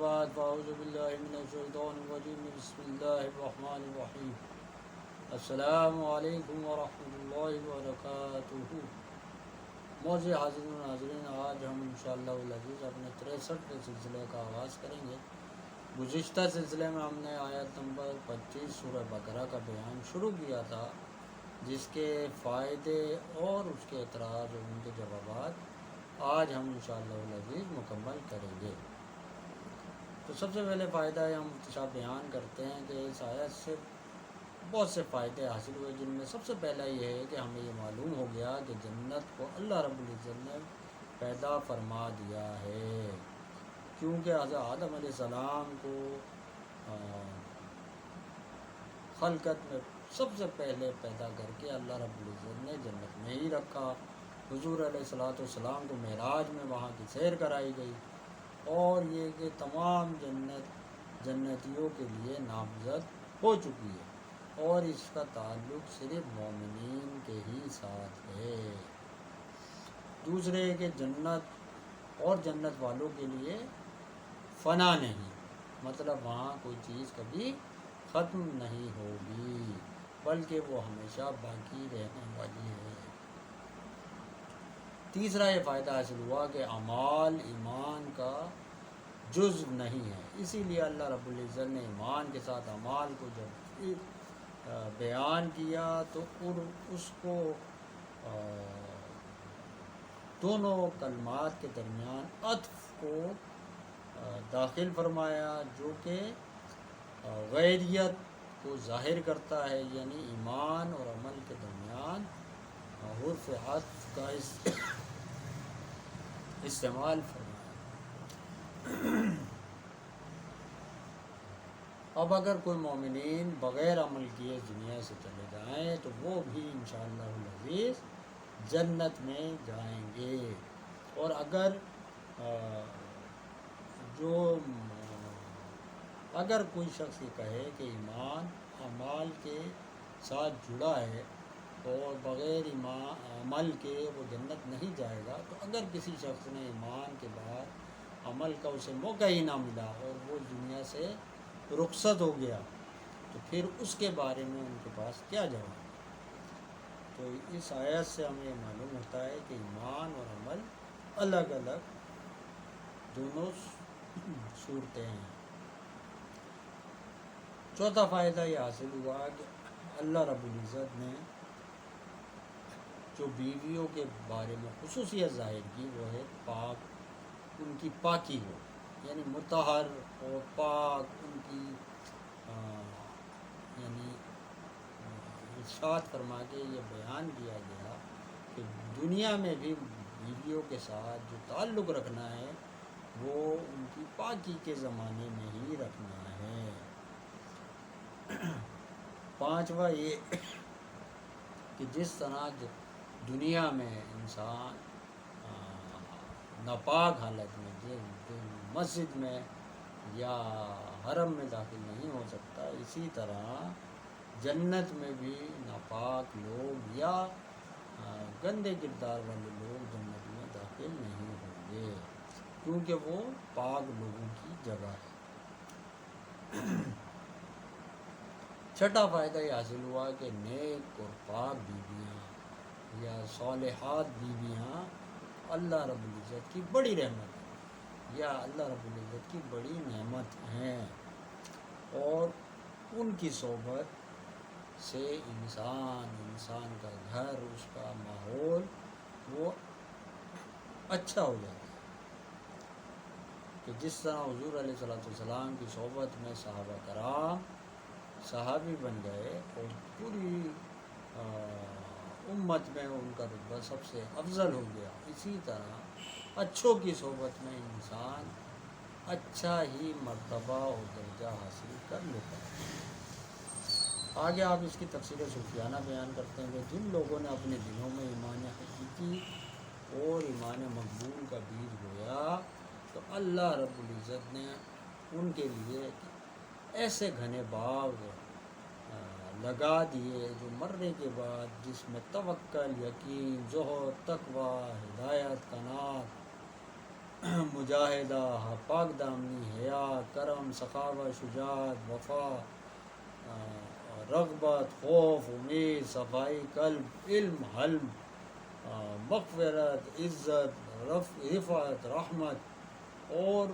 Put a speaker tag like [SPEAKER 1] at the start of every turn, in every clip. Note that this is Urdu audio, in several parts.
[SPEAKER 1] بعد فاعوذ باللہ من الشیطان الرجیم بسم اللہ الرحمن الرحیم السلام علیکم ورحمۃ اللہ وبرکاتہ۔ موضوع حاضرین و ناظرین، آج ہم انشاءاللہ العزیز اپنے 63ویں سلسلے کا آغاز کریں گے۔ گزشتہ سلسلے میں ہم نے آیت نمبر 25 سورہ بقرہ کا بیان شروع کیا تھا، جس کے فائدے اور اس کے اعتراض اور ان کے جوابات آج ہم انشاءاللہ العزیز مکمل کریں گے۔ تو سب سے پہلے فائدہ ہم اختصار بیان کرتے ہیں کہ اس آیت سے بہت سے فائدے حاصل ہوئے، جن میں سب سے پہلا یہ ہے کہ ہمیں یہ معلوم ہو گیا کہ جنت کو اللہ رب العزت نے پیدا فرما دیا ہے، کیونکہ حضرت آدم علیہ السلام کو خلقت میں سب سے پہلے پیدا کر کے اللہ رب العزت نے جنت میں ہی رکھا۔ حضور علیہ السلام کو معراج میں وہاں کی سیر کرائی گئی، اور یہ کہ تمام جنتیوں کے لیے نامزد ہو چکی ہے، اور اس کا تعلق صرف مومنین کے ہی ساتھ ہے۔ دوسرے کہ جنت اور جنت والوں کے لیے فنا نہیں، مطلب وہاں کوئی چیز کبھی ختم نہیں ہوگی، بلکہ وہ ہمیشہ باقی رہنے والی ہے۔ تیسرا یہ فائدہ حاصل ہوا کہ اعمال ایمان کا جز نہیں ہے، اسی لیے اللہ رب العزت نے ایمان کے ساتھ اعمال کو جب بیان کیا تو اس کو دونوں کلمات کے درمیان عطف کو داخل فرمایا، جو کہ غیریت کو ظاہر کرتا ہے، یعنی ایمان اور عمل کے درمیان حرف عطف کا استعمال فرمایا۔ اب اگر کوئی مومنین بغیر عمل کیے اس دنیا سے چلے جائیں تو وہ بھی انشاءاللہ العزیز جنت میں جائیں گے، اور اگر کوئی شخص یہ کہے کہ ایمان اعمال کے ساتھ جڑا ہے اور بغیر عمل کے وہ جنت نہیں جائے گا، تو اگر کسی شخص نے ایمان کے بعد عمل کا اسے موقع ہی نہ ملا اور وہ دنیا سے رخصت ہو گیا، تو پھر اس کے بارے میں ان کے پاس کیا جواب؟ تو اس آیت سے ہمیں یہ معلوم ہوتا ہے کہ ایمان اور عمل الگ الگ دونوں صورتیں ہیں۔ چوتھا فائدہ یہ حاصل ہوا کہ اللہ رب العزت نے جو بیویوں کے بارے میں خصوصیت ظاہر کی وہ ہے پاک، ان کی پاکی ہو، یعنی مطہر اور پاک، ان کی یعنی ارشاد فرما کے یہ بیان کیا گیا کہ دنیا میں بھی بیویوں کے ساتھ جو تعلق رکھنا ہے وہ ان کی پاکی کے زمانے میں ہی رکھنا ہے۔ پانچواں یہ کہ جس طرح دنیا میں انسان ناپاک حالت میں مسجد میں یا حرم میں داخل نہیں ہو سکتا، اسی طرح جنت میں بھی ناپاک لوگ یا گندے کردار والے لوگ جنت میں داخل نہیں ہوں گے، کیونکہ وہ پاک لوگوں کی جگہ ہے۔ چھٹا فائدہ یہ حاصل ہوا کہ نیک اور پاک بیویاں یا صالحات بیویاں اللہ رب العزت کی بڑی رحمت ہے، یا اللہ رب العزت کی بڑی نعمت ہیں، اور ان کی صحبت سے انسان کا گھر، اس کا ماحول وہ اچھا ہو جاتا ہے۔ کہ جس طرح حضور علیہ السلام کی صحبت میں صحابہ کرام صحابی بن گئے اور پوری امت میں ان کا رتبہ سب سے افضل ہو گیا، اسی طرح اچھوں کی صحبت میں انسان اچھا ہی مرتبہ اور درجہ حاصل کر لیتا ہے۔ آگے آپ اس کی تفسیر صوفیانہ بیان کرتے ہیں کہ جن لوگوں نے اپنے دلوں میں ایمان حقیقی اور ایمان مقبول کا بیج بویا تو اللہ رب العزت نے ان کے لیے ایسے گھنے باغ لگا دیے جو مرنے کے بعد جس میں توکل، یقین، زہد، تقوی، ہدایت، قناعت، مجاہدہ، پاک دامنی، حیا، کرم، سخاوت، شجاعت، وفا، رغبت، خوف، امید، صفائی قلب، علم، حلم، مغفرت، عزت، رفعت، رحمت اور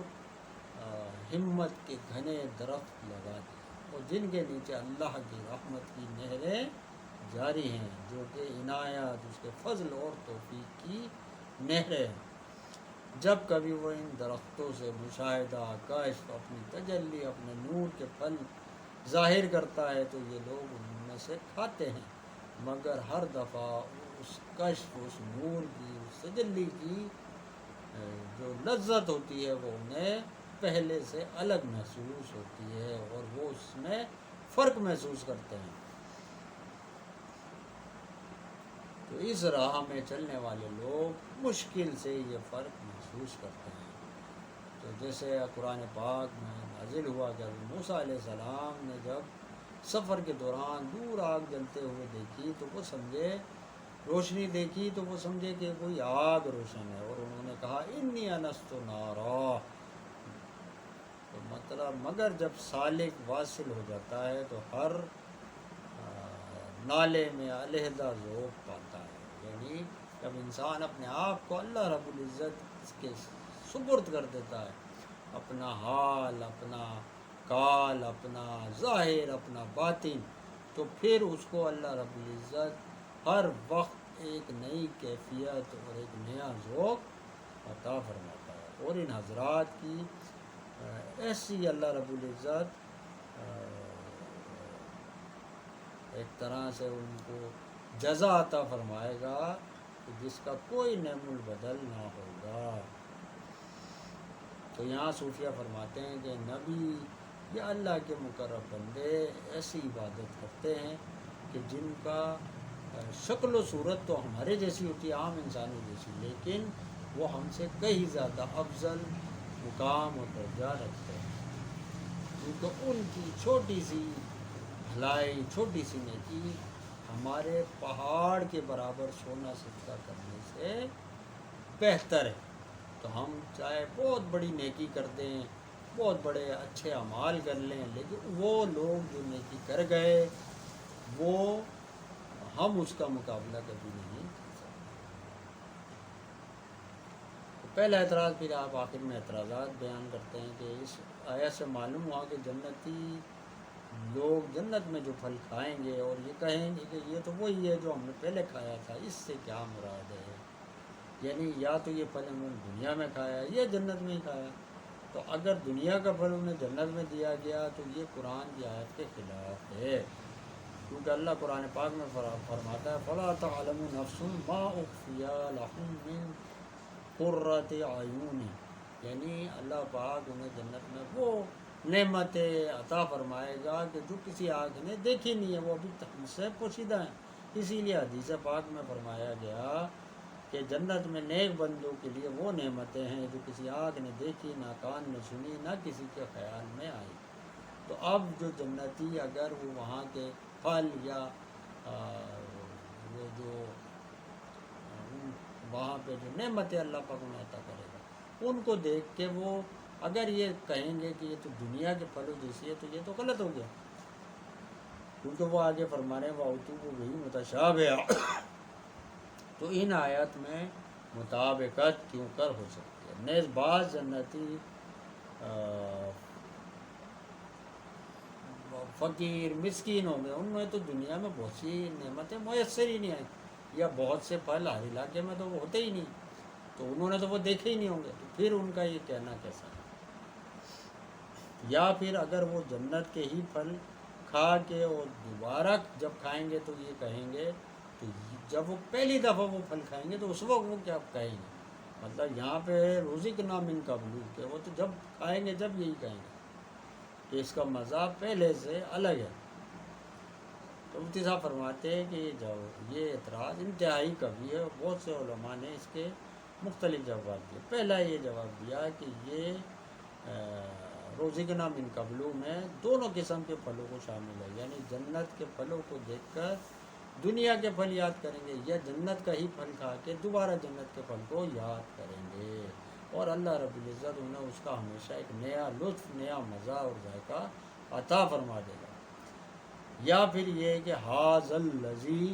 [SPEAKER 1] ہمت کے گھنے درخت لگا دیے، اور جن کے نیچے اللہ کی رحمت کی نہریں جاری ہیں، جو کہ عنایت، اس کے فضل اور توفیق کی نہریں ہیں۔ جب کبھی وہ ان درختوں سے مشاہدہ، کشف، اپنی تجلی، اپنے نور کے پھل ظاہر کرتا ہے تو یہ لوگ ان میں سے کھاتے ہیں، مگر ہر دفعہ اس کشف، اس نور کی، اس تجلی کی جو لذت ہوتی ہے وہ انہیں پہلے سے الگ محسوس ہوتی ہے اور وہ اس میں فرق محسوس کرتے ہیں۔ تو اس راہ میں چلنے والے لوگ مشکل سے یہ فرق محسوس کرتے ہیں۔ تو جیسے قرآن پاک میں نازل ہوا کہ موسیٰ علیہ السلام نے جب سفر کے دوران دور آگ جلتے ہوئے دیکھی تو وہ سمجھے، روشنی دیکھی تو وہ سمجھے کہ کوئی آگ روشن ہے، اور انہوں نے کہا انی انست نارا۔ تو مطلب مگر جب سالک واصل ہو جاتا ہے تو ہر نالے میں علیحدہ ذوق پاتا ہے، یعنی جب انسان اپنے آپ کو اللہ رب العزت کے سپرد کر دیتا ہے، اپنا حال، اپنا کال، اپنا ظاہر، اپنا باطن، تو پھر اس کو اللہ رب العزت ہر وقت ایک نئی کیفیت اور ایک نیا ذوق عطا فرماتا ہے۔ اور ان حضرات کی ایسی اللہ رب العزت ایک طرح سے ان کو جزا عطا فرمائے گا کہ جس کا کوئی نعم البدل نہ ہوگا۔ تو یہاں صوفیہ فرماتے ہیں کہ نبی یا اللہ کے مقرب بندے ایسی عبادت کرتے ہیں کہ جن کا شکل و صورت تو ہمارے جیسی ہوتی ہے، عام انسانوں جیسی، لیکن وہ ہم سے کہیں زیادہ افضل مقام اور درجہ رکھتے ہیں، کیونکہ ان کی چھوٹی سی بھلائی، چھوٹی سی نیکی ہمارے پہاڑ کے برابر سونا صدقہ کرنے سے بہتر ہے۔ تو ہم چاہے بہت بڑی نیکی کر دیں، بہت بڑے اچھے اعمال کر لیں، لیکن وہ لوگ جو نیکی کر گئے وہ ہم اس کا مقابلہ کبھی نہیں کر سکتے۔ تو پہلا اعتراض، پھر آپ آخر میں اعتراضات بیان کرتے ہیں کہ اس آیت سے معلوم ہوا کہ جنتی لوگ جنت میں جو پھل کھائیں گے اور یہ کہیں گے کہ یہ تو وہی ہے جو ہم نے پہلے کھایا تھا، اس سے کیا مراد ہے؟ یعنی یا تو یہ پھل انہوں نے دنیا میں کھایا یا جنت میں ہی کھایا۔ تو اگر دنیا کا پھل انہیں جنت میں دیا گیا تو یہ قرآن کی آیت کے خلاف ہے، کیونکہ اللہ قرآن پاک میں فرماتا ہے فَلَا تَعْلَمُ نَفْسٌ مَا أُخْفِيَ لَهُم مِّن قُرَّةِ أَعْيُنٍ، یعنی اللہ پاک انہیں جنت میں وہ نعمتیں عطا فرمائے گا کہ جو کسی آنکھ نے دیکھی نہیں ہے، وہ ابھی تک سے پوشیدہ ہیں۔ اسی لیے حدیث پاک میں فرمایا گیا کہ جنت میں نیک بندوں کے لیے وہ نعمتیں ہیں جو کسی آنکھ نے دیکھی، نہ کان نے سنی، نہ کسی کے خیال میں آئی۔ تو اب جو جنتی اگر وہ وہاں کے پھل یا وہ جو وہاں پہ جو نعمتیں اللہ پاک انہیں عطا کرے گا ان کو دیکھ کے وہ اگر یہ کہیں گے کہ یہ تو دنیا کے پھلوں جیسی ہے تو یہ تو غلط ہو گیا، کیونکہ وہ آگے فرما رہے ہیں وَأُتُوبُ بِهِ مُتَشَابِهًا، تو ان آیات میں مطابقت کیوں کر ہو سکتی ہے؟ نیز بعض جنتی فقیر مسکین ہوں گے، ان میں تو دنیا میں بہت سی نعمتیں میسر ہی نہیں آئیں، یا بہت سے پھل ہر علاقے میں تو وہ ہوتے ہی نہیں، تو انہوں نے تو وہ دیکھے ہی نہیں ہوں گے، تو پھر ان کا یہ کہنا کیسا ہے؟ یا پھر اگر وہ جنت کے ہی پھل کھا کے اور دوبارہ جب کھائیں گے تو یہ کہیں گے، تو جب وہ پہلی دفعہ وہ پھل کھائیں گے تو اس وقت وہ کیا کہیں گے؟ مطلب یہاں پہ رزقنا من قبل کہ وہ تو جب کھائیں گے جب یہی کہیں گے کہ اس کا مزہ پہلے سے الگ ہے۔ تو مفتی صاحب فرماتے ہیں کہ یہ اعتراض انتہائی قوی ہے، اور بہت سے علماء نے اس کے مختلف جواب دیے۔ پہلا یہ جواب دیا کہ یہ رزقنا من قبل میں دونوں قسم کے پھلوں کو شامل ہے، یعنی جنت کے پھلوں کو دیکھ کر دنیا کے پھل یاد کریں گے، یا جنت کا ہی پھل کھا کے دوبارہ جنت کے پھل کو یاد کریں گے۔ اور اللہ رب العزت انہیں اس کا ہمیشہ ایک نیا لطف، نیا مزہ اور ذائقہ عطا فرما دے گا۔ یا پھر یہ کہ حاضل الذی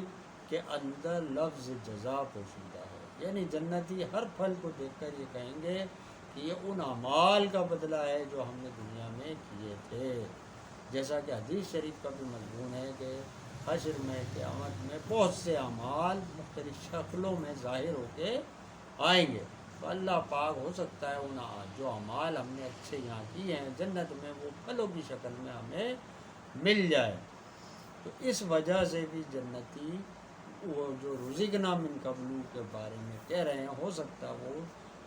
[SPEAKER 1] کے اندر لفظ جزا پوشیدہ ہے، یعنی جنتی ہر پھل کو دیکھ کر یہ کہیں گے کہ یہ ان اعمال کا بدلہ ہے جو ہم نے دنیا میں کیے تھے، جیسا کہ حدیث شریف کا بھی مضمون ہے کہ حشر میں، قیامت میں بہت سے اعمال مختلف شکلوں میں ظاہر ہو کے آئیں گے، تو اللہ پاک ہو سکتا ہے ان جو اعمال ہم نے اچھے یہاں کیے ہیں جنت میں وہ پھلوں کی شکل میں ہمیں مل جائے۔ تو اس وجہ سے بھی جنتی وہ جو رزقنا من قبل کے بارے میں کہہ رہے ہیں، ہو سکتا ہے وہ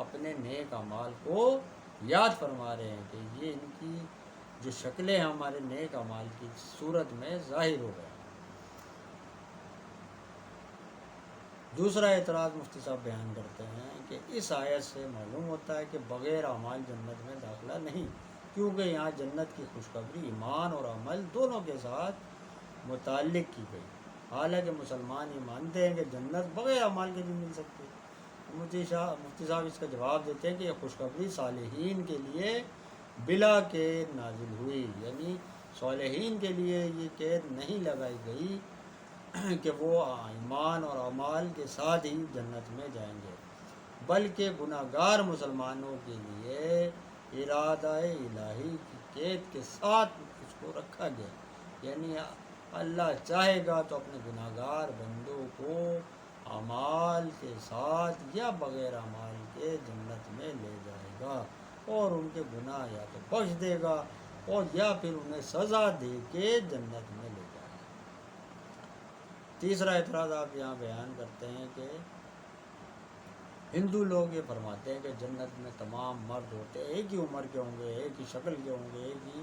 [SPEAKER 1] اپنے نیک اعمال کو یاد فرما رہے ہیں کہ یہ ان کی جو شکلیں ہمارے نیک اعمال کی صورت میں ظاہر ہو گئے۔ دوسرا اعتراض مفتی صاحب بیان کرتے ہیں کہ اس آیت سے معلوم ہوتا ہے کہ بغیر اعمال جنت میں داخلہ نہیں، کیونکہ یہاں جنت کی خوشخبری ایمان اور عمل دونوں کے ساتھ متعلق کی گئی، حالانکہ مسلمان یہ مانتے ہیں کہ جنت بغیر اعمال کے نہیں مل سکتی۔ مفتی صاحب اس کا جواب دیتے ہیں کہ یہ خوشخبری صالحین کے لیے بلا قید نازل ہوئی، یعنی صالحین کے لیے یہ قید نہیں لگائی گئی کہ وہ ایمان اور اعمال کے ساتھ ہی جنت میں جائیں گے، بلکہ گناہ گار مسلمانوں کے لیے ارادہ الہی کی قید کے ساتھ اس کو رکھا گیا، یعنی اللہ چاہے گا تو اپنے گناہ گار بندوں کو اعمال کے ساتھ یا بغیر اعمال کے جنت میں لے جائے گا، اور ان کے گناہ یا تو بخش دے گا اور یا پھر انہیں سزا دے کے جنت میں لے جائے گا۔ تیسرا اعتراض آپ یہاں بیان کرتے ہیں کہ ہندو لوگ یہ فرماتے ہیں کہ جنت میں تمام مرد ہوتے ایک ہی عمر کے ہوں گے، ایک ہی شکل کے ہوں گے، ایک ہی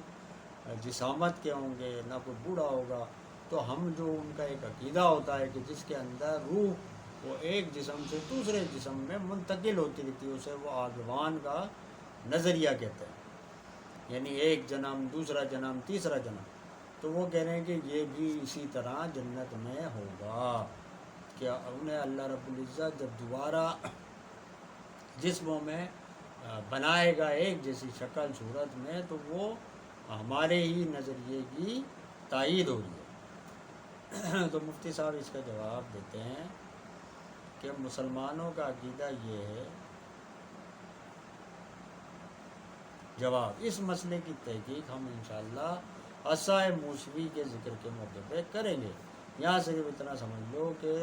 [SPEAKER 1] جسامت کے ہوں گے، نہ کوئی بوڑھا ہوگا، تو ہم جو ان کا ایک عقیدہ ہوتا ہے کہ جس کے اندر روح وہ ایک جسم سے دوسرے جسم میں منتقل ہوتی رہتی ہے، اسے وہ آگوان کا نظریہ کہتے ہیں، یعنی ایک جنم، دوسرا جنم، تیسرا جنم، تو وہ کہہ رہے ہیں کہ یہ بھی اسی طرح جنت میں ہوگا کہ انہیں اللہ رب العزت جب دوبارہ جسموں میں بنائے گا ایک جیسی شکل صورت میں، تو وہ ہمارے ہی نظریے کی تائید ہو رہی ہے۔ تو مفتی صاحب اس کا جواب دیتے ہیں کہ مسلمانوں کا عقیدہ یہ ہے، جواب اس مسئلے کی تحقیق ہم انشاءاللہ عصائے موسوی کے ذکر کے موقع پہ کریں گے، یہاں صرف اتنا سمجھ لو کہ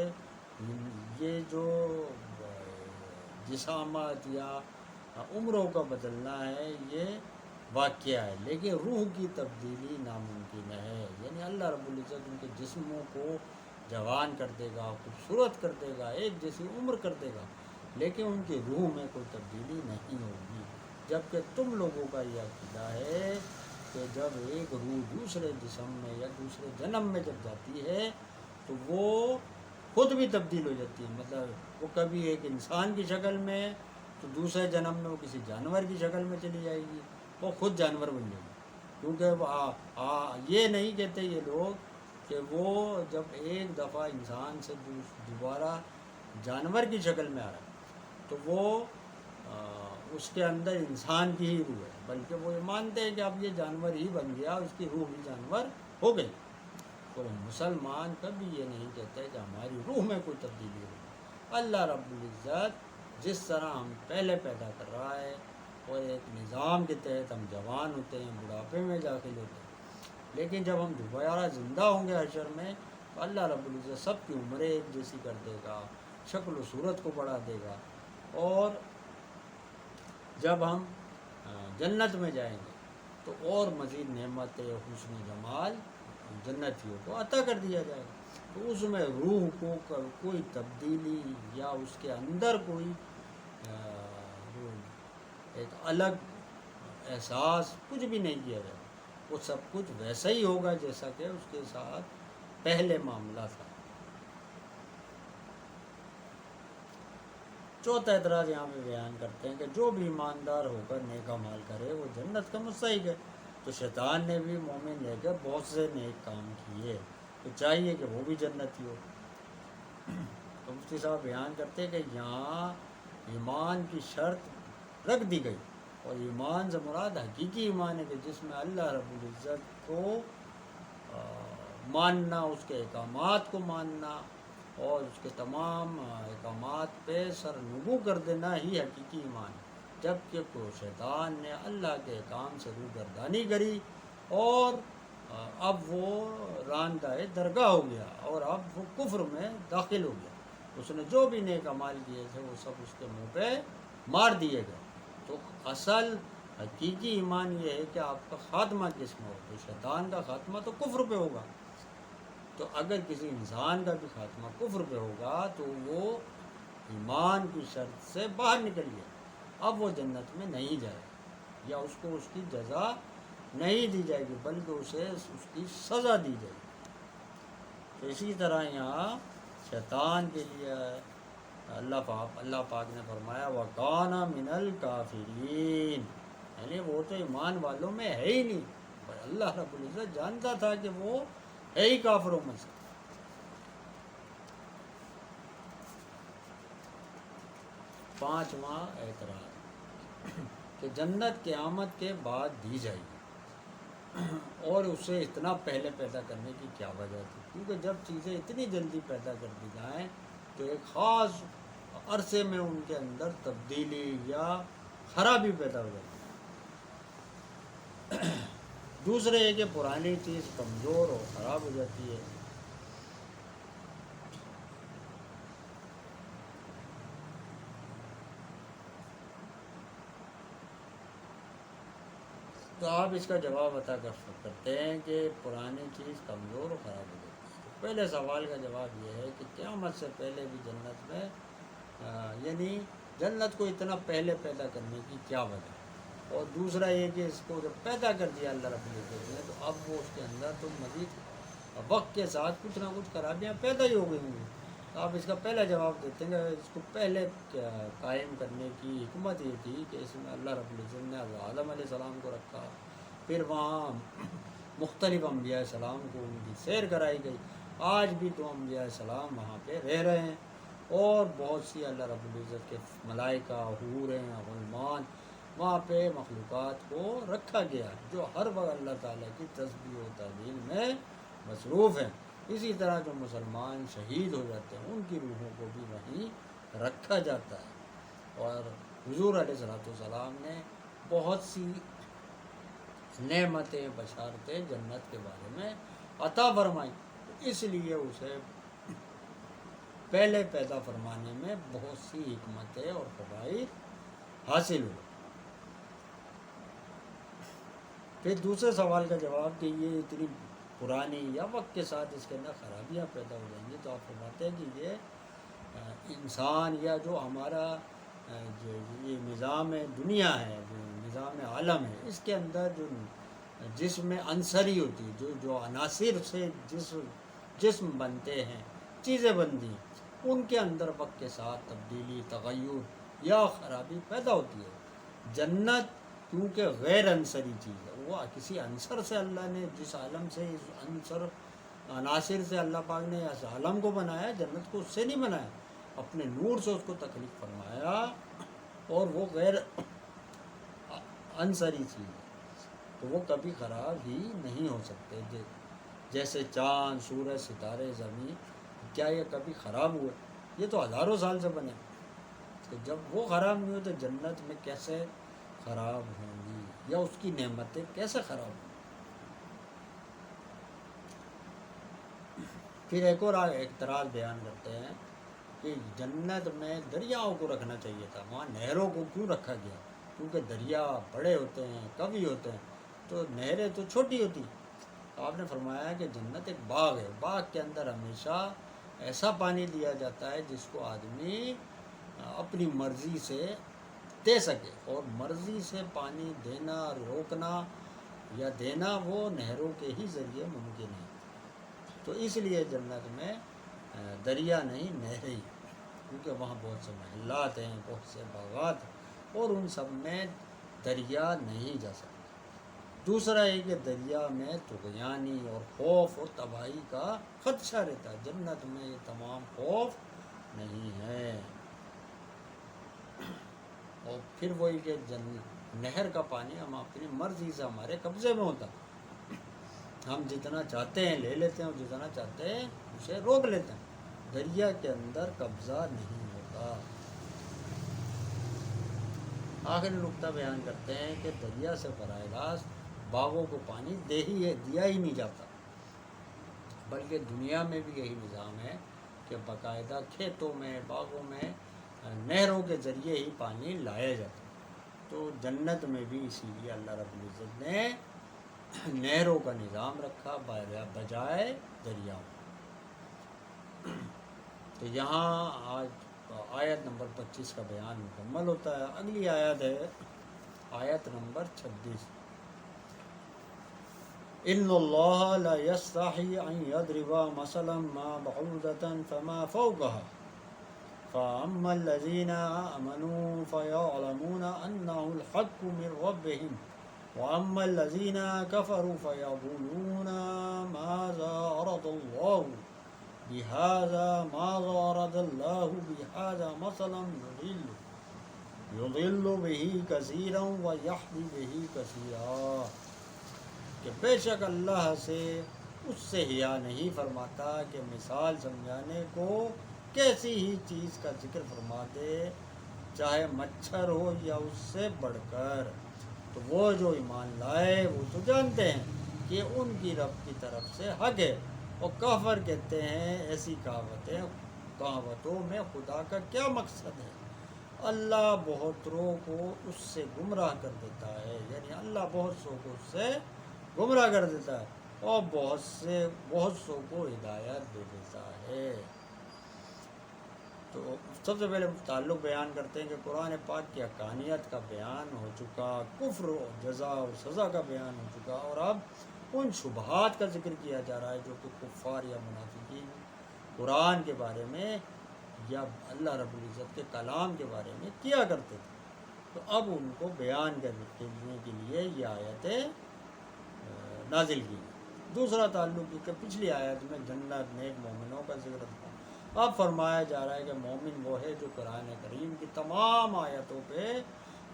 [SPEAKER 1] یہ جو جسامت یا عمروں کا بدلنا ہے یہ واقعہ ہے، لیکن روح کی تبدیلی ناممکن ہے، یعنی اللہ رب العزت ان کے جسموں کو جوان کر دے گا، خوبصورت کر دے گا، ایک جیسی عمر کر دے گا، لیکن ان کی روح میں کوئی تبدیلی نہیں ہوگی، جبکہ تم لوگوں کا یہ عقیدہ ہے کہ جب ایک روح دوسرے جسم میں یا دوسرے جنم میں جب جاتی ہے تو وہ خود بھی تبدیل ہو جاتی ہے، مطلب وہ کبھی ایک انسان کی شکل میں، تو دوسرے جنم میں وہ کسی جانور کی شکل میں چلی جائے گی، وہ خود جانور بن جائے گی، کیونکہ وہ یہ نہیں کہتے یہ لوگ کہ وہ جب ایک دفعہ انسان سے دوبارہ جانور کی شکل میں آ رہا ہے تو وہ اس کے اندر انسان کی ہی روح ہے، بلکہ وہ یہ مانتے ہیں کہ اب یہ جانور ہی بن گیا، اس کی روح بھی جانور ہو گئی۔ تو مسلمان کبھی یہ نہیں کہتے کہ ہماری روح میں کوئی تبدیلی ہو، اللہ رب العزت جس طرح ہم پہلے پیدا کر رہا ہے اور ایک نظام کے تحت ہم جوان ہوتے ہیں، بڑھاپے میں داخل ہوتے ہیں، لیکن جب ہم دوبارہ زندہ ہوں گے حشر میں تو اللہ رب العزت سب کی عمریں ایک جیسی کر دے گا، شکل و صورت کو بڑھا دے گا، اور جب ہم جنت میں جائیں گے تو اور مزید نعمت حسن و جمال جنتیوں کو عطا کر دیا جائے گا، تو اس میں روح کو کوئی تبدیلی یا اس کے اندر کوئی ایک الگ احساس کچھ بھی نہیں کیا جائے گا، وہ سب کچھ ویسا ہی ہوگا جیسا کہ اس کے ساتھ پہلے معاملہ تھا۔ چوتھا اعتراض یہاں پہ بیان کرتے ہیں کہ جو بھی ایماندار ہو کر نیک اعمال کرے وہ جنت کا مستحق ہے، تو شیطان نے بھی مومن لے کر بہت سے نیک کام کیے، تو چاہیے کہ وہ بھی جنتی ہو۔ تو مفتی صاحب بیان کرتے ہیں کہ یہاں ایمان کی شرط رکھ دی گئی۔ اور ایمان سے مراد حقیقی ایمان ہے کہ جس میں اللہ رب العزت کو ماننا، اس کے احکامات کو ماننا اور اس کے تمام احکامات پہ سر نگو کر دینا ہی حقیقی ایمان ہے۔ جبکہ شیطان نے اللہ کے احکام سے روگردانی کری اور اب وہ راندہ درگاہ ہو گیا اور اب وہ کفر میں داخل ہو گیا۔ اس نے جو بھی نیک اعمال کیے تھے وہ سب اس کے منہ پہ مار دیے گئے۔ تو اصل حقیقی ایمان یہ ہے کہ آپ کا خاتمہ کس میں ہو۔ تو شیطان کا خاتمہ تو کفر پہ ہوگا، تو اگر کسی انسان کا بھی خاتمہ کفر پہ ہوگا تو وہ ایمان کی شرط سے باہر نکل گیا، اب وہ جنت میں نہیں جائے گا، یا اس کو اس کی جزا نہیں دی جائے گی بلکہ اسے اس کی سزا دی جائے گی۔ تو اسی طرح یہاں شیطان کے لیے اللہ پاک نے فرمایا وَكَانَ مِنَ الْكَافِرِينَ، یعنی وہ تو ایمان والوں میں ہے ہی نہیں، پر اللہ رب العزت جانتا تھا کہ وہ ہے ہی کافروں میں سے۔ پانچواں اعتراض کہ جنت قیامت کے بعد دی جائے گی اور اسے اتنا پہلے پیدا کرنے کی کیا وجہ تھی؟ کیونکہ جب چیزیں اتنی جلدی پیدا کر دی جائیں تو ایک خاص عرصے میں ان کے اندر تبدیلی یا خرابی پیدا ہو جاتی ہے۔ دوسرے یہ کہ پرانی چیز کمزور اور خراب ہو جاتی ہے۔ تو آپ اس کا جواب عطا کرتے ہیں کہ پرانی چیز کمزور اور خراب ہو جاتی ہے۔ پہلے سوال کا جواب یہ ہے کہ قیامت سے پہلے بھی جنت میں یعنی جنت کو اتنا پہلے پیدا کرنے کی کیا وجہ ہے؟ اور دوسرا یہ کہ اس کو جب پیدا کر دیا اللہ رب العزت نے تو اب وہ اس کے اندر تو مزید وقت کے ساتھ کچھ نہ کچھ خرابیاں پیدا ہی ہو گئی ہوں گی۔ تو آپ اس کا پہلا جواب دیتے ہیں کہ اس کو پہلے قائم کرنے کی حکمت یہ تھی کہ اس میں اللہ رب العزت نے آدم علیہ السلام کو رکھا، پھر وہاں مختلف انبیاء السلام کو ان کی سیر کرائی گئی۔ آج بھی تو انبیاء السلام وہاں پہ رہ رہے ہیں اور بہت سی اللہ رب العزت کے ملائکہ، حوریں، غلمان وہاں پہ مخلوقات کو رکھا گیا جو ہر وقت اللہ تعالیٰ کی تسبیح و تحلیل میں مصروف ہیں۔ اسی طرح جو مسلمان شہید ہو جاتے ہیں ان کی روحوں کو بھی وہیں رکھا جاتا ہے۔ اور حضور علیہ السلام نے بہت سی نعمتیں، بشارتیں جنت کے بارے میں عطا فرمائی، اس لیے اسے پہلے پیدا فرمانے میں بہت سی حکمتیں اور فوائد حاصل ہوئے۔ پھر دوسرے سوال کا جواب کہ یہ اتنی پرانی یا وقت کے ساتھ اس کے اندر خرابیاں پیدا ہو جائیں گی، تو آپ فرماتے ہیں کہ یہ انسان یا جو ہمارا جو یہ نظام دنیا ہے، جو نظام عالم ہے، اس کے اندر جو جسم عنصری ہوتی ہے، جو عناصر سے جسم بنتے ہیں، چیزیں بنتی ہیں، ان کے اندر وقت کے ساتھ تبدیلی، تغیر یا خرابی پیدا ہوتی ہے۔ جنت کیونکہ غیر عنصری چیز ہے، وہ کسی عنصر سے اللہ نے جس عالم سے اس عناصر سے اللہ پاک نے اس عالم کو بنایا، جنت کو اس سے نہیں بنایا، اپنے نور سے اس کو تخلیق فرمایا، اور وہ غیر عنصری چیز ہے تو وہ کبھی خراب ہی نہیں ہو سکتے۔ جیسے چاند، سورج، ستارے، زمین، کیا یہ کبھی خراب ہوئے؟ یہ تو ہزاروں سال سے بنے، تو جب وہ خراب نہیں ہوئے تو جنت میں کیسے خراب ہوں گی یا اس کی نعمتیں کیسے خراب ہوں گی؟ پھر ایک اور اعتراض بیان کرتے ہیں کہ جنت میں دریاؤں کو رکھنا چاہیے تھا، وہاں نہروں کو کیوں رکھا گیا؟ کیونکہ دریا بڑے ہوتے ہیں، کبھی ہوتے ہیں، تو نہریں تو چھوٹی ہوتی ہیں۔ تو آپ نے فرمایا کہ جنت ایک باغ ہے، باغ کے اندر ہمیشہ ایسا پانی دیا جاتا ہے جس کو آدمی اپنی مرضی سے دے سکے، اور مرضی سے پانی دینا، روکنا یا دینا وہ نہروں کے ہی ذریعے ممکن ہے۔ تو اس لیے جنت میں دریا نہیں، نہریں ہی، کیونکہ وہاں بہت سے محلات ہیں، بہت سے باغات ہیں، اور ان سب میں دریا نہیں جا سکتا۔ دوسرا ہے کہ دریا میں طغیانی اور خوف اور تباہی کا خدشہ رہتا ہے، جنت میں یہ تمام خوف نہیں ہے۔ اور پھر وہی کہ نہر کا پانی ہم اپنی مرضی سے ہمارے قبضے میں ہوتا، ہم جتنا چاہتے ہیں لے لیتے ہیں اور جتنا چاہتے ہیں اسے روک لیتے ہیں، دریا کے اندر قبضہ نہیں ہوتا۔ آخری نقطہ بیان کرتے ہیں کہ دریا سے براہ راست باغوں کو پانی دیا ہی نہیں جاتا، بلکہ دنیا میں بھی یہی نظام ہے کہ باقاعدہ کھیتوں میں باغوں میں نہروں کے ذریعے ہی پانی لایا جاتا ہے۔ تو جنت میں بھی اسی لیے اللہ رب العزت نے نہروں کا نظام رکھا بجائے دریاؤں۔ تو یہاں آج آیت نمبر 25 کا بیان مکمل ہوتا ہے۔ اگلی آیت ہے آیت نمبر 26۔ ان اللہ لا یستحی ان یضرب مثلا ما بعوضة فما فوقها فاما الذین آمنوا فیعلمون انه الحق من ربهم واما الذین کفروا فیقولون ماذا اراد اللہ بهذا ماذا اراد اللہ بهذا مثلا یضل به کثیرا ویہدی به کثیرا، کہ بے شک اللہ سے اس سے حیا نہیں فرماتا کہ مثال سمجھانے کو کیسی ہی چیز کا ذکر فرما دے، چاہے مچھر ہو یا اس سے بڑھ کر۔ تو وہ جو ایمان لائے وہ تو جانتے ہیں کہ ان کی رب کی طرف سے حق ہے، اور کافر کہتے ہیں ایسی کہاوتوں میں خدا کا کیا مقصد ہے، اللہ بہتروں کو اس سے گمراہ کر دیتا ہے، یعنی اللہ بہت سو کو اس سے گمراہ کر دیتا ہے اور بہت سو کو ہدایت دے دیتا ہے۔ تو سب سے پہلے تعلق بیان کرتے ہیں کہ قرآن پاک کی حقانیت کا بیان ہو چکا، کفر و جزا و سزا کا بیان ہو چکا، اور اب ان شبہات کا ذکر کیا جا رہا ہے جو کہ کفار یا منافقین قرآن کے بارے میں یا اللہ رب العزت کے کلام کے بارے میں کیا کرتے تھے۔ تو اب ان کو بیان کرنے کے لیے یہ آیتیں نازل کی۔ دوسرا تعلق کہ پچھلی آیت میں جنت نیک مومنوں کا ذکر تھا، اب فرمایا جا رہا ہے کہ مومن وہ ہے جو قرآن کریم کی تمام آیتوں پہ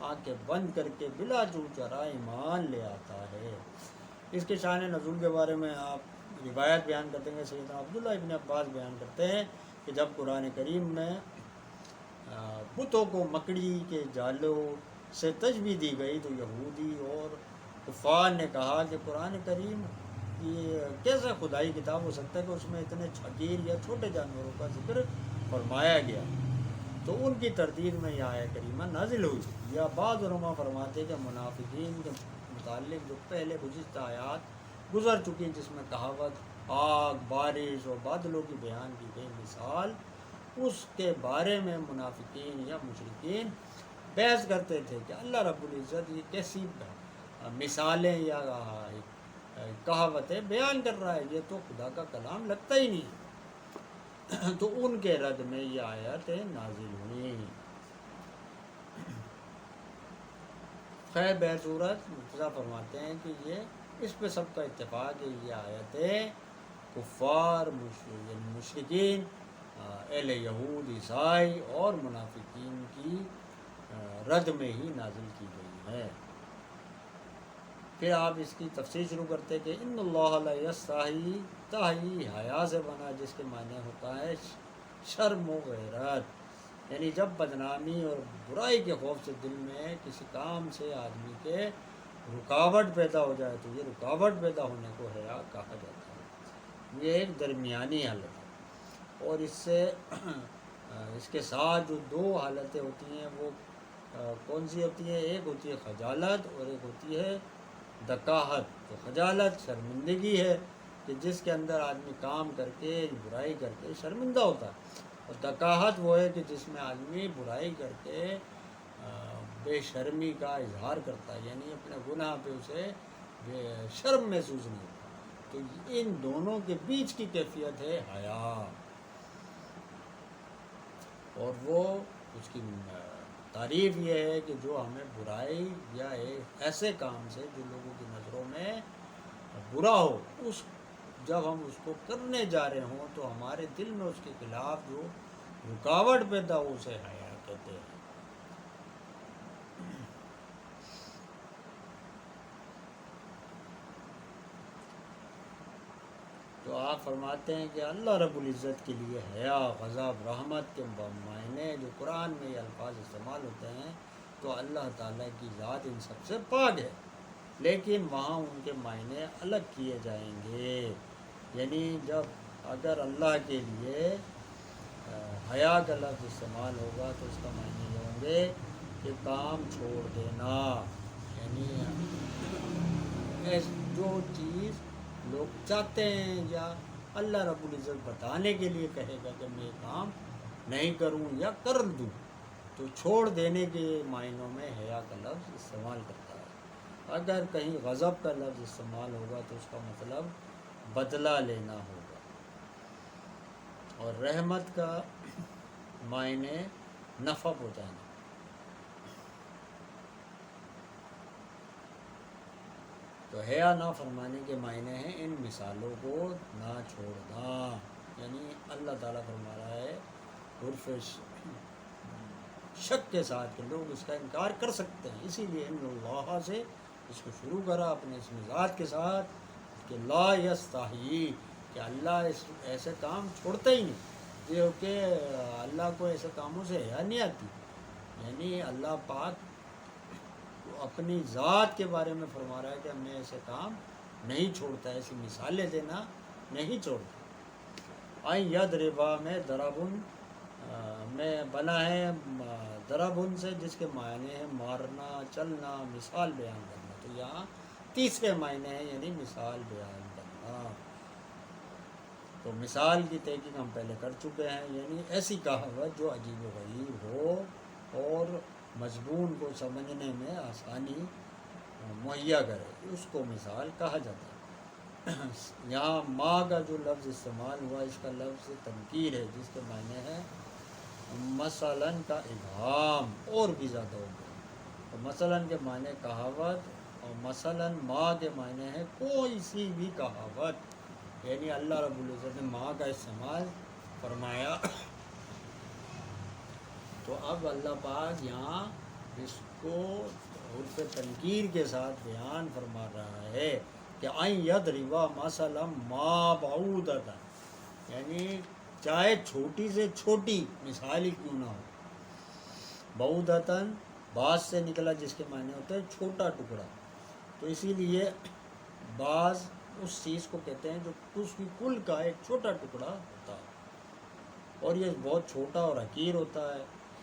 [SPEAKER 1] آنکھیں بند کر کے بلا چو چرا ایمان لے آتا ہے۔ اس کے شان نزول کے بارے میں آپ روایت بیان کرتے ہیں، سیدنا عبداللہ ابن عباس بیان کرتے ہیں کہ جب قرآن کریم میں بتوں کو مکڑی کے جالوں سے تشبیہ دی گئی تو یہودی اور کفار نے کہا کہ قرآن کریم یہ کیسے خدائی کتاب ہو سکتا ہے کہ اس میں اتنے حقیر یا چھوٹے جانوروں کا ذکر فرمایا گیا۔ تو ان کی تردید میں یہ آیت کریمہ نازل ہوئی۔ یا بعض علماء فرماتے کہ منافقین کے متعلق جو پہلے گزشتہ آیات گزر چکی جس میں کہاوت آگ، بارش اور بادلوں کی بیان کی گئی مثال، اس کے بارے میں منافقین یا مشرکین بحث کرتے تھے کہ اللہ رب العزت یہ کیسی مثالیں یا کہاوتیں بیان کر رہا ہے، یہ تو خدا کا کلام لگتا ہی نہیں۔ تو ان کے رد میں یہ آیتیں نازل ہوئی۔ خیر بہرصورت مرتضیٰ فرماتے ہیں کہ یہ اس پہ سب کا اتفاق ہے، یہ آیتیں کفار یعنی مشرکین، اہل یہود، عیسائی اور منافقین کی رد میں ہی نازل کی گئی ہے۔ پھر آپ اس کی تفسیر شروع کرتے کہ ان اللہ لا یستحی، تحیی حیا سے بنا جس کے معنی ہوتا ہے شرم و غیرت، یعنی جب بدنامی اور برائی کے خوف سے دل میں کسی کام سے آدمی کے رکاوٹ پیدا ہو جائے تو یہ رکاوٹ پیدا ہونے کو حیا کہا جاتا ہے۔ یہ ایک درمیانی حالت ہے، اور اس کے ساتھ جو دو حالتیں ہوتی ہیں وہ کون سی ہوتی ہیں؟ ایک ہوتی ہے خجالت اور ایک ہوتی ہے دقاہت۔ تو خجالت شرمندگی ہے کہ جس کے اندر آدمی کام کر کے برائی کر کے شرمندہ ہوتا ہے، اور دقاہت وہ ہے کہ جس میں آدمی برائی کر کے بے شرمی کا اظہار کرتا ہے، یعنی اپنے گناہ پہ اسے شرم محسوس نہیں ہوتا۔ تو ان دونوں کے بیچ کی کیفیت ہے حیا، اور وہ اس کی تعریف یہ ہے کہ جو ہمیں برائی یا ایسے کام سے جو لوگوں کی نظروں میں برا ہو، جب ہم اس کو کرنے جا رہے ہوں تو ہمارے دل میں اس کے خلاف جو رکاوٹ پیدا ہو اسے حیا کہتے ہیں۔ تو آپ فرماتے ہیں کہ اللہ رب العزت کے لیے حیا، غضب، رحمت کے معنی جو قرآن میں یہ الفاظ استعمال ہوتے ہیں تو اللہ تعالیٰ کی ذات ان سب سے پاک ہے، لیکن وہاں ان کے معنی الگ کیے جائیں گے. یعنی جب اگر اللہ کے لیے حیا کا لفظ استعمال ہوگا تو اس کا معنی یہ ہوں گے کہ کام چھوڑ دینا، یعنی جو چیز لوگ چاہتے ہیں یا اللہ رب العزت بتانے کے لیے کہے گا کہ میں کام نہیں کروں یا کر دوں، تو چھوڑ دینے کے معنوں میں حیا کا لفظ استعمال کرتا ہے. اگر کہیں غضب کا لفظ استعمال ہوگا تو اس کا مطلب بدلہ لینا ہوگا، اور رحمت کا معنی نفع پہنچانا. تو حیا نہ فرمانے کے معنی ہیں ان مثالوں کو نہ چھوڑنا. یعنی اللہ تعالیٰ فرما رہا ہے عرف شک کے ساتھ کہ لوگ اس کا انکار کر سکتے ہیں، اسی لیے ان اللہ سے اس کو شروع کرا اپنے اسم ذات کے ساتھ کہ لا یستحیی، کہ اللہ ایسے کام چھوڑتا ہی نہیں، یہ کہ اللہ کو ایسے کاموں سے حیا نہیں آتی. یعنی اللہ پاک اپنی ذات کے بارے میں فرما رہا ہے کہ میں ایسے کام نہیں چھوڑتا، ایسی مثالیں دینا نہیں چھوڑتا. آئیں ید ربا میں درابن میں بنا ہے درابن سے، جس کے معنی ہیں مارنا، چلنا، مثال بیان کرنا. تو یہاں تیسرے معنی ہیں یعنی مثال بیان کرنا. تو مثال کی تحقیق ہم پہلے کر چکے ہیں، یعنی ایسی کہاوت جو عجیب و غریب ہو اور مضمون کو سمجھنے میں آسانی مہیا کرے، اس کو مثال کہا جاتا ہے. یہاں ماں کا جو لفظ استعمال ہوا اس کا لفظ تنکیر ہے، جس کے معنی ہے مثلاً کا ابہام، اور بھی زیادہ ہو گیا. تو مثلاً کے معنی کہاوت، اور مثلاً ماں کے معنی ہے کوئی سی بھی کہاوت. یعنی اللہ رب العزت نے ماں کا استعمال فرمایا. تو اب اللہ پاک یہاں اس کو عرف تنکیر کے ساتھ بیان فرما رہا ہے کہ آئیں ید ربا مثلا ما بعودتا، یعنی چاہے چھوٹی سے چھوٹی مثال ہی کیوں نہ ہو. بعودتاً بعض سے نکلا جس کے معنی ہوتے ہیں چھوٹا ٹکڑا. تو اسی لیے بعض اس چیز کو کہتے ہیں جو اس کی کل کا ایک چھوٹا ٹکڑا ہوتا ہے، اور یہ بہت چھوٹا اور حقیر ہوتا ہے.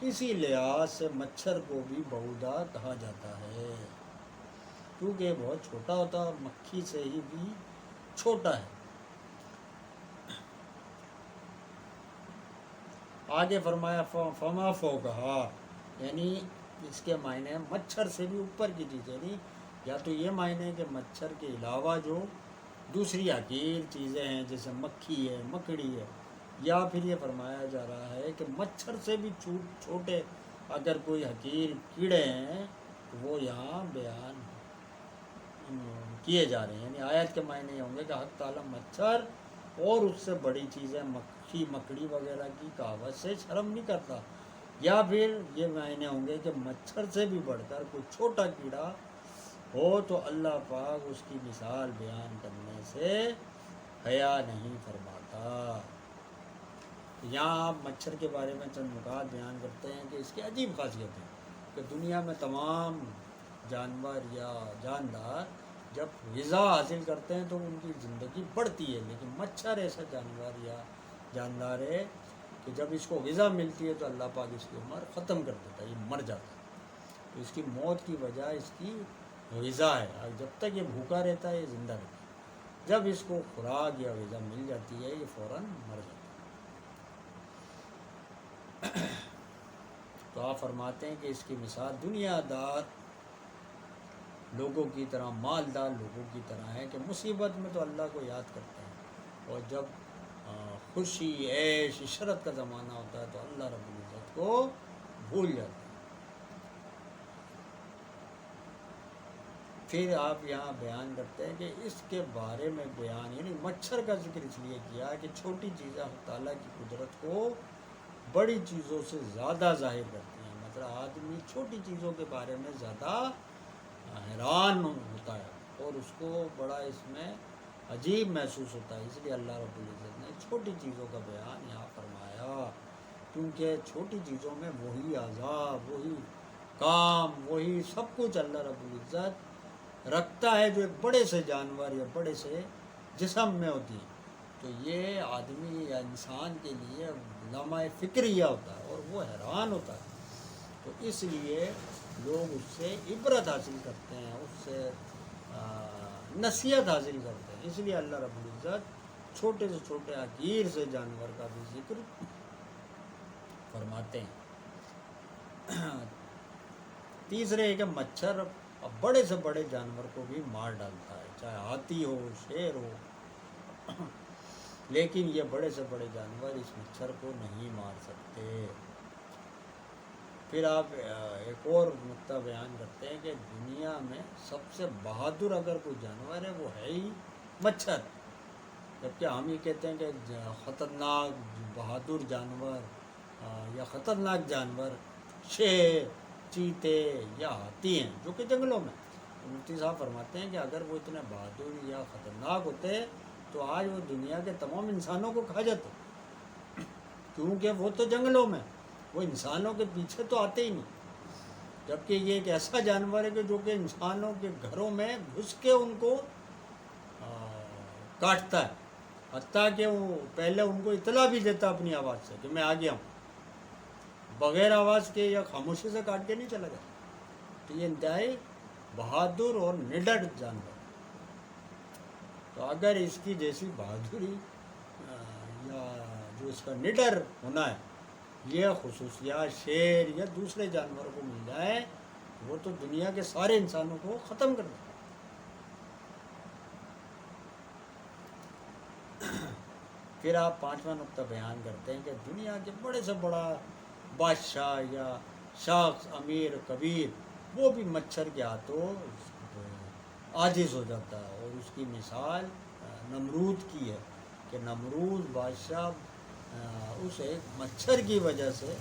[SPEAKER 1] اسی لحاظ سے مچھر کو بھی بعودا کہا جاتا ہے، کیونکہ یہ بہت چھوٹا ہوتا ہے اور مکھی سے ہی بھی چھوٹا ہے. آگے فرمایا فما فوقہا، یعنی اس کے معنی ہیں مچھر سے بھی اوپر کی چیز. یعنی یا تو یہ معنی ہے کہ مچھر کے علاوہ جو دوسری حقیر چیزیں ہیں جیسے مکھی ہے، مکڑی ہے، یا پھر یہ فرمایا جا رہا ہے کہ مچھر سے بھی چھوٹے اگر کوئی حقیر کیڑے ہیں تو وہ یہاں بیان کیے جا رہے ہیں. یعنی آیت کے معنی یہ ہوں گے کہ حق تعالیٰ مچھر اور اس سے بڑی چیزیں مکھی، مکڑی وغیرہ کی کہاوت سے شرم نہیں کرتا. یا پھر یہ معنی ہوں گے کہ مچھر سے بھی بڑھ کر کوئی چھوٹا کیڑا ہو تو اللہ پاک اس کی مثال بیان کرنے سے حیا نہیں فرماتا. یہاں آپ مچھر کے بارے میں چند نکات بیان کرتے ہیں کہ اس کی عجیب خاصیت ہے کہ دنیا میں تمام جانور یا جاندار جب غذا حاصل کرتے ہیں تو ان کی زندگی بڑھتی ہے، لیکن مچھر ایسا جانور یا جاندار ہے کہ جب اس کو غذا ملتی ہے تو اللہ پاک اس کی عمر ختم کر دیتا ہے، یہ مر جاتا ہے. تو اس کی موت کی وجہ اس کی غذا ہے، اور جب تک یہ بھوکا رہتا ہے یہ زندہ رہتا ہے. جب اس کو خوراک یا غذا مل جاتی ہے یہ فوراً مر جاتا ہے. تو آپ فرماتے ہیں کہ اس کی مثال دنیا دار لوگوں کی طرح، مالدار لوگوں کی طرح ہے کہ مصیبت میں تو اللہ کو یاد کرتے ہیں، اور جب خوشی، عیش، عشرت کا زمانہ ہوتا ہے تو اللہ رب العزت کو بھول جاتے ہیں. پھر آپ یہاں بیان کرتے ہیں کہ اس کے بارے میں بیان، یعنی مچھر کا ذکر اس لیے کیا کہ چھوٹی چیزیں اللہ تعالیٰ کی قدرت کو بڑی چیزوں سے زیادہ ظاہر کرتی ہیں. مطلب آدمی چھوٹی چیزوں کے بارے میں زیادہ حیران ہوتا ہے اور اس کو بڑا اس میں عجیب محسوس ہوتا ہے۔ اس لیے اللہ رب العزت نے چھوٹی چیزوں کا بیان یہاں فرمایا، کیونکہ چھوٹی چیزوں میں وہی عذاب، وہی کام، وہی سب کچھ اللہ رب العزت رکھتا ہے جو ایک بڑے سے جانور یا بڑے سے جسم میں ہوتی ہے۔ تو یہ آدمی یا انسان کے لیے لمحہ فکریہ ہوتا ہے اور وہ حیران ہوتا ہے۔ تو اس لیے لوگ اس سے عبرت حاصل کرتے ہیں، اس سے نصیحت حاصل کرتے ہیں۔ اس لیے اللہ رب العزت چھوٹے سے چھوٹے حقیر سے جانور کا بھی ذکر فرماتے ہیں۔ تیسرے ہے کہ مچھر بڑے سے بڑے جانور کو بھی مار ڈالتا ہے، چاہے ہاتھی ہو، شیر ہو، لیکن یہ بڑے سے بڑے جانور اس مچھر کو نہیں مار سکتے۔ پھر آپ ایک اور نقطہ بیان کرتے ہیں کہ دنیا میں سب سے بہادر اگر کوئی جانور ہے وہ ہے ہی مچھر، جبکہ ہم یہ کہتے ہیں کہ خطرناک بہادر جانور یا خطرناک جانور شیر، چیتے یا ہاتھی ہیں جو کہ جنگلوں میں۔ مفتی صاحب فرماتے ہیں کہ اگر وہ اتنے بہادر یا خطرناک ہوتے تو آج وہ دنیا کے تمام انسانوں کو کھا جاتے، کیونکہ وہ تو جنگلوں میں، وہ انسانوں کے پیچھے تو آتے ہی نہیں۔ جبکہ یہ ایک ایسا جانور ہے کہ جو کہ انسانوں کے گھروں میں گھس کے ان کو کاٹتا ہے، حتیٰ کہ وہ پہلے ان کو اطلاع بھی دیتا اپنی آواز سے کہ میں آ گیا ہوں، بغیر آواز کے یا خاموشی سے کاٹ کے نہیں چلا جاتا۔ تو یہ انتہائی بہادر اور نڈر جانور۔ تو اگر اس کی جیسی بہادری یا جو اس کا نڈر ہونا ہے یہ خصوصیات شیر یا دوسرے جانوروں کو مل جائے وہ تو دنیا کے سارے انسانوں کو ختم کر دے۔ پھر آپ پانچواں نقطہ بیان کرتے ہیں کہ دنیا کے بڑے سے بڑا بادشاہ یا شخص، امیر کبیر، وہ بھی مچھر کے ہاتھوں عاجز ہو جاتا ہے۔ اور اس کی مثال نمرود کی ہے کہ نمرود بادشاہ اس ایک مچھر کی وجہ سے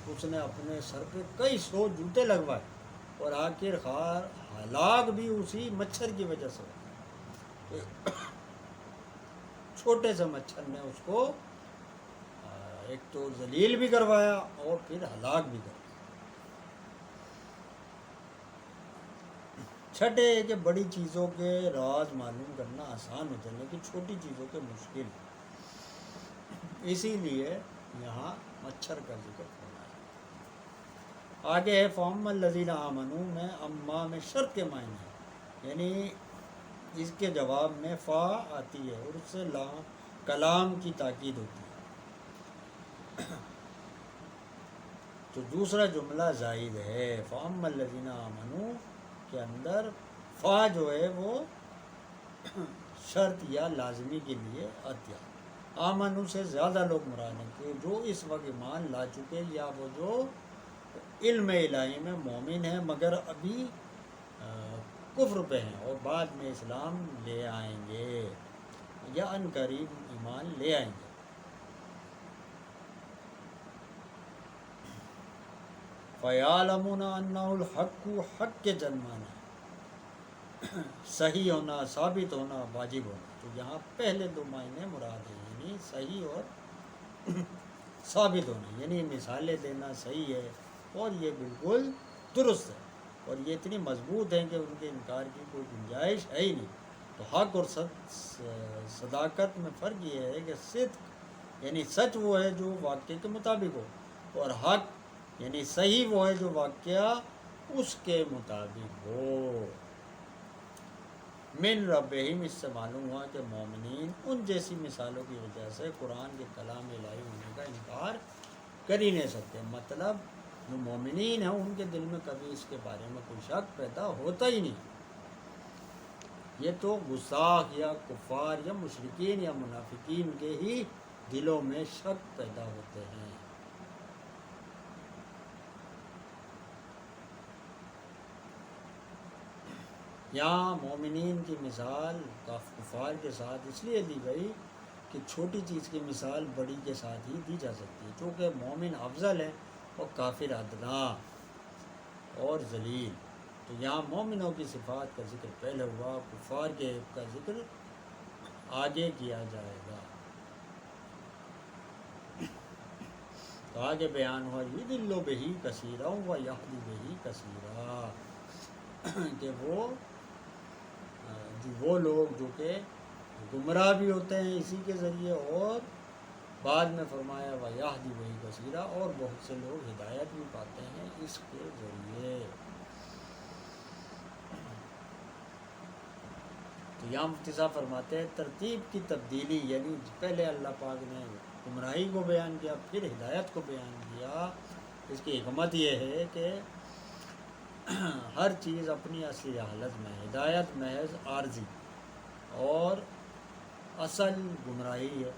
[SPEAKER 1] اس نے اپنے سر پہ کئی 100 جوتے لگوائے اور آخر کار ہلاک بھی اسی مچھر کی وجہ سے ہوا۔ چھوٹے سے مچھر نے اس کو ایک تو ذلیل بھی کروایا اور پھر ہلاک بھی کروایا۔ چھٹے ہے کہ بڑی چیزوں کے راز معلوم کرنا آسان ہوتا ہے لیکن چھوٹی چیزوں کے مشکل، اسی لیے یہاں مچھر کا ذکر کرنا ہے۔ آگے ہے فَأَمَّا الَّذِينَ آمَنُوا میں اما میں شرط کے معنی ہے، یعنی اس کے جواب میں فا آتی ہے اور اس سے کلام کی تاکید ہوتی ہے، تو دوسرا جملہ زائد ہے۔ فَأَمَّا الَّذِينَ آمَنُوا کے اندر فا جو ہے وہ شرط یا لازمی کے لیے آتی ہے۔ آمنو سے زیادہ لوگ مراد ہیں کہ جو اس وقت ایمان لا چکے یا وہ جو علم الہی میں مومن ہیں مگر ابھی کفر پہ ہیں اور بعد میں اسلام لے آئیں گے یا ان قریب ایمان لے آئیں گے۔ فَيَعْلَمُونَ أَنَّهُ الْحَقُّ حق کے جنمانا، صحیح ہونا، ثابت ہونا، واجب ہونا۔ تو یہاں پہلے دو معنی مراد ہیں، یعنی صحیح اور ثابت ہونا، یعنی مثالیں دینا صحیح ہے اور یہ بالکل درست ہے اور یہ اتنی مضبوط ہیں کہ ان کے انکار کی کوئی گنجائش ہے ہی نہیں۔ تو حق اور صداقت میں فرق یہ ہے کہ صدق یعنی سچ وہ ہے جو واقعے کے مطابق ہو، اور حق یعنی صحیح وہ ہے جو واقعہ اس کے مطابق ہو۔ من ربہم، اس سے معلوم ہوا کہ مومنین ان جیسی مثالوں کی وجہ سے قرآن کے کلام الہی ہونے کا انکار کر ہی نہیں سکتے۔ مطلب جو مومنین ہیں ان کے دل میں کبھی اس کے بارے میں کوئی شک پیدا ہوتا ہی نہیں۔ یہ تو گستاخ یا کفار یا مشرکین یا منافقین کے ہی دلوں میں شک پیدا ہوتے ہیں۔ یہاں مومنین کی مثال کفار کے ساتھ اس لیے دی گئی کہ چھوٹی چیز کی مثال بڑی کے ساتھ ہی دی جا سکتی ہے، چونکہ مومن افضل ہے اور کافر ادنا اور ذلیل۔ تو یہاں مومنوں کی صفات کا ذکر پہلے ہوا، کفار کے کا ذکر آگے کیا جائے گا. تو آگے بیان ہوا یضل بہ کثیرا و یہدی بہ کثیرا، کہ وہ لوگ جو کہ گمراہ بھی ہوتے ہیں اسی کے ذریعے، اور بعد میں فرمایا وَيَهْدِي بِهِ كَثِيرًا، اور بہت سے لوگ ہدایت بھی پاتے ہیں اس کے ذریعے. تو یہاں مفتی صاحب فرماتے ہیں ترتیب کی تبدیلی، یعنی پہلے اللہ پاک نے گمراہی کو بیان کیا پھر ہدایت کو بیان کیا. اس کی حکمت یہ ہے کہ ہر چیز اپنی اصلی حالت میں، ہدایت محض عارضی اور اصل گمراہی ہے،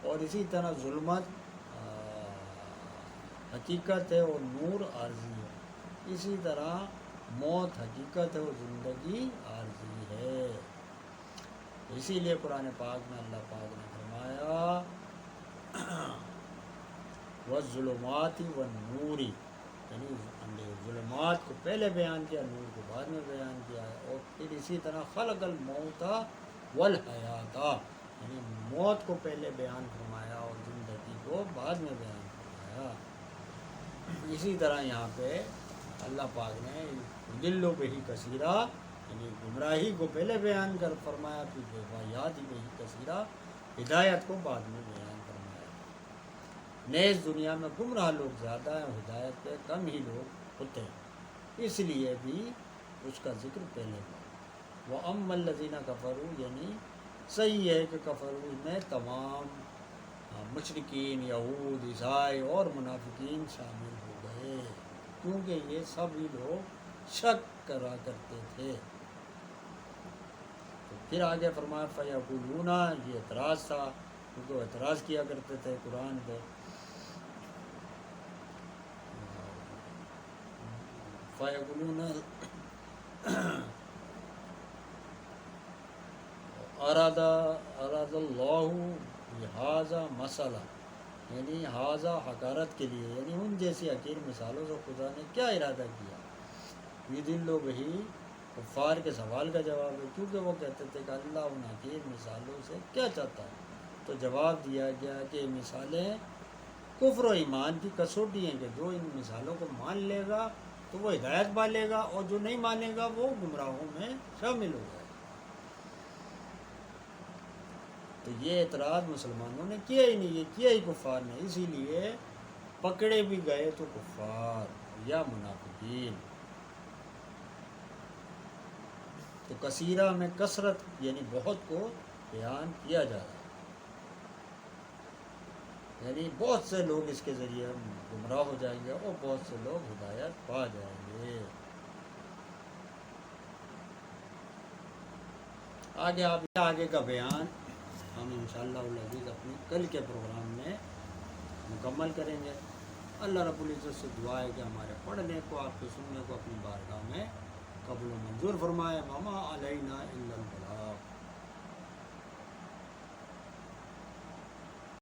[SPEAKER 1] اور اسی طرح ظلمت حقیقت ہے اور نور عارضی ہے. اسی طرح موت حقیقت ہے اور زندگی عارضی ہے. اسی لیے قرآن پاک میں اللہ پاک نے فرمایا وَالظُّلُمَاتِ وَالنُّورِ، یعنی ظلمات کو پہلے بیان کیا، نور کو بعد میں بیان کیا ہے. اور پھر اسی طرح خلق الموت والحیات، یعنی موت کو پہلے بیان فرمایا اور زندگی کو بعد میں بیان فرمایا. اسی طرح یہاں پہ اللہ پاک نے یضل بہ کثیرا، یعنی گمراہی کو پہلے بیان کر فرمایا، پھر وَیَہْدِی بہ کثیرا، ہدایت کو بعد میں بیان فرمایا. نیز دنیا میں گمراہ لوگ زیادہ ہیں، ہدایت پہ کم ہی لوگ ہوتے ہیں، اس لیے بھی اس کا ذکر پہلے ہوا. وَأَمَّا الَّذِينَ كَفَرُوا، یعنی صحیح ہے کہ کفروا میں تمام مشرکین، یہود، عیسائی اور منافقین شامل ہو گئے، کیونکہ یہ سب ہی لوگ شک کرا کرتے تھے. تو پھر آگے فرمایا فَيَقُولُونَ، یہ اعتراض تھا کیونکہ وہ اعتراض کیا کرتے تھے قرآن پہ. فَيَقُولُونَ اراد اللہ بہذا مسئلہ، یعنی حاضہ حقارت کے لیے، یعنی ان جیسی حقیر مثالوں سے خدا نے کیا ارادہ کیا. یضل بہ کفار کے سوال کا جواب ہے، کیونکہ وہ کہتے تھے کہ اللہ ان حقیر مثالوں سے کیا چاہتا ہے. تو جواب دیا گیا کہ یہ مثالیں کفر و ایمان کی کسوٹی ہیں، کہ جو ان مثالوں کو مان لے گا تو وہ ہدایت پالے گا، اور جو نہیں مانے گا وہ گمراہوں میں شامل ہو جائے گا. تو یہ اعتراض مسلمانوں نے کیا ہی نہیں، یہ کیا ہی کفار نے، اسی لیے پکڑے بھی گئے تو کفار یا منافقین. تو کثیرہ میں کثرت یعنی بہت کو بیان کیا جا رہا ہے، یعنی بہت سے لوگ اس کے ذریعے گمراہ ہو جائیں گے اور بہت سے لوگ ہدایت پا جائیں گے. آگے کا بیان ہم انشاءاللہ العزیز اپنے کل کے پروگرام میں مکمل کریں گے. اللہ رب العزت سے دعا ہے کہ ہمارے پڑھنے کو، آپ کے سننے کو اپنی بارگاہ میں قبول و منظور فرمائے. وما علینا الا البلاغ.